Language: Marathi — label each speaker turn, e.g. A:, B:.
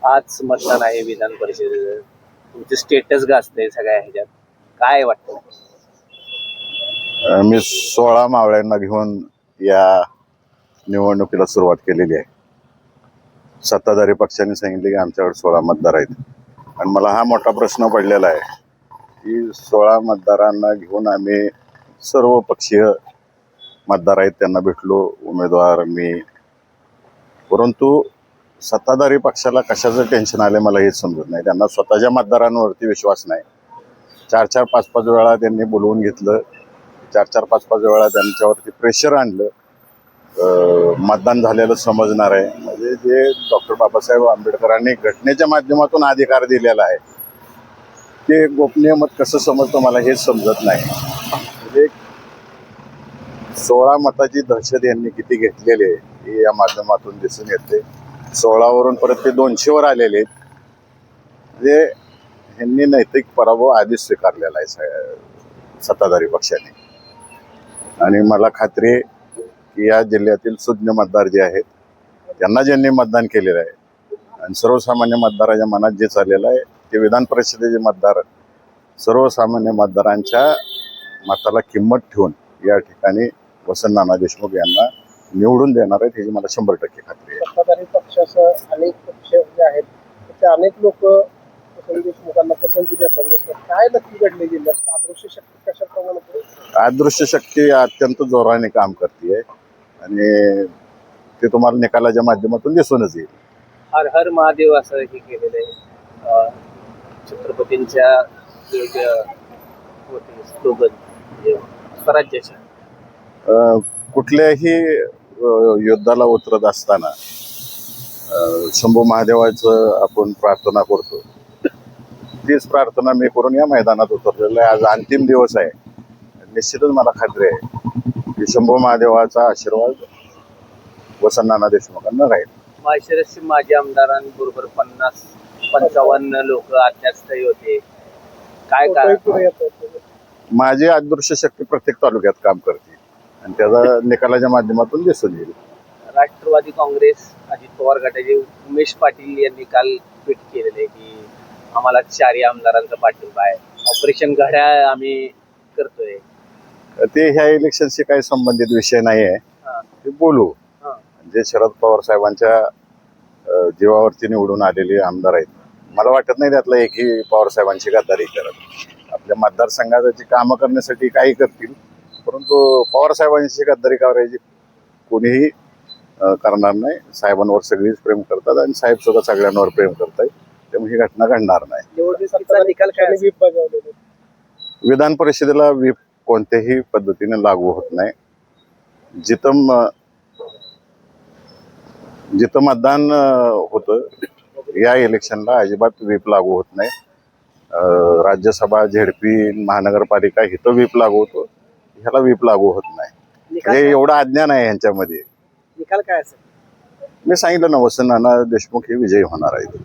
A: आज मतदान आहे विधान परिषदेचं. तुमचे स्टेटस गाजते सगळ्या ह्याच्यात, काय वाटतं?
B: मी 16 मावळ्यांना घेऊन या निवडणुकीला सुरुवात केलेली आहे. सत्ताधारी पक्षाने सांगितले की आमच्याकडे 16 मतदार आहेत आणि मला हा मोठा प्रश्न पडलेला आहे की 16 मतदारांना घेऊन आम्ही सर्व पक्षीय मतदार आहेत त्यांना भेटलो, उमेदवार मी. परंतु सत्ताधारी पक्षाला कशाचं टेन्शन आलं मला हेच समजत नाही. त्यांना स्वतःच्या मतदारांवरती विश्वास नाही. 4-4, 5-5 वेळा त्यांनी बोलवून घेतलं, 4-4, 5-5 वेळा त्यांच्यावरती प्रेशर आणलं. मतदान झालेलं समजणार आहे. म्हणजे जे डॉक्टर बाबासाहेब आंबेडकरांनी घटनेच्या माध्यमातून अधिकार दिलेला आहे ते गोपनीय मत कसं समजतं मला हेच समजत नाही. म्हणजे 16 मताची दहशत यांनी किती घेतलेली आहे हे या माध्यमातून दिसून येते. 16 वरून परत ते 200 वर आलेले आहेत. म्हणजे यांनी नैतिक पराभव आधीच स्वीकारलेला आहे सत्ताधारी पक्षाने. आणि मला खात्री आहे की या जिल्ह्यातील सुज्ञ मतदार जे आहेत त्यांना ज्यांनी मतदान केलेलं आहे आणि सर्वसामान्य मतदाराच्या मनात जे चाललेलं आहे ते विधान परिषदेचे मतदार सर्वसामान्य मतदारांच्या मताला किंमत ठेवून या ठिकाणी वसंत नाना देशमुख यांना निवडून देणार आहेत ह्याची मला 100% खात्री आहे.
C: सत्ताधारी पक्षासह अनेक पक्ष जे आहेत ते अनेक लोक वसंत देशमुखांना पसंती देतात. काय नक्की घडले जिल्ह्यात? अदृश्य शक्ती कशा प्रमाणात?
B: अदृश्य शक्ती अत्यंत जोराने काम करते आणि ते तुम्हाला निकालाच्या माध्यमातून दिसूनच येईल.
A: हर हर महादेव असं हे केलेलं आहे. छत्रपतींच्या स्लोगन स्वराज्याच्या.
B: कुठल्याही युद्धाला उतरत असताना शंभू महादेवाचं आपण प्रार्थना करतो. तीच प्रार्थना मी करून या मैदानात उतरलेलं आहे. आज अंतिम दिवस आहे. निश्चितच मला खात्री आहे की शंभू महादेवाचा आशीर्वाद वसंत नाना देशमुखांना राहील.
A: माळशिरसचे माजी आमदारांबरोबर 50-55 लोक अज्ञातस्थळी होते. काय काय
B: माझी अदृश्य शक्ती प्रत्येक तालुक्यात काम करते आणि त्याचा निकालाच्या माध्यमातून दिसून येईल.
A: राष्ट्रवादी काँग्रेस अजित पवार गटाचे उमेश पाटील यांनी काल ट्विट केलेले आहे की आम्हाला 4 आमदारांचा पाठिंबा आहे, ऑपरेशन घड्याळ आम्ही करतोय.
B: ते ह्या इलेक्शनशी काही संबंधित विषय नाही आहे. ते बोलू. जे शरद पवार साहेबांच्या जीवावरती निवडून आलेले आमदार आहेत, मला वाटत नाही त्यातला एकही पवार साहेबांची गद्दारी करत. आपल्या मतदारसंघाची कामं करण्यासाठी काही करतील, परंतु पवार साहेबांची गद्दारी करायची कोणीही करणार नाही. साहेबांवर सगळीच प्रेम करतात आणि साहेब सुद्धा सगळ्यांवर प्रेम करतात. त्यामुळे ही घटना घडणार नाही.
C: निवडणुकीचा निकाल काय? व्हीप बजावलेले
B: विधान परिषदेला व्हीप कोणत्याही पद्धतीने लागू होत नाही. जिथं मतदान होतं या इलेक्शनला अजिबात व्हीप लागू होत नाही. राज्यसभा, झेडपी, महानगरपालिका इथं व्हीप लागू होतो, ह्याला व्हीप लागू होत नाही. म्हणजे एवढं अज्ञान आहे यांच्यामध्ये.
C: निकाल काय असेल?
B: मी सांगितलं ना, वसंत नाना देशमुख हे विजयी होणार आहेत.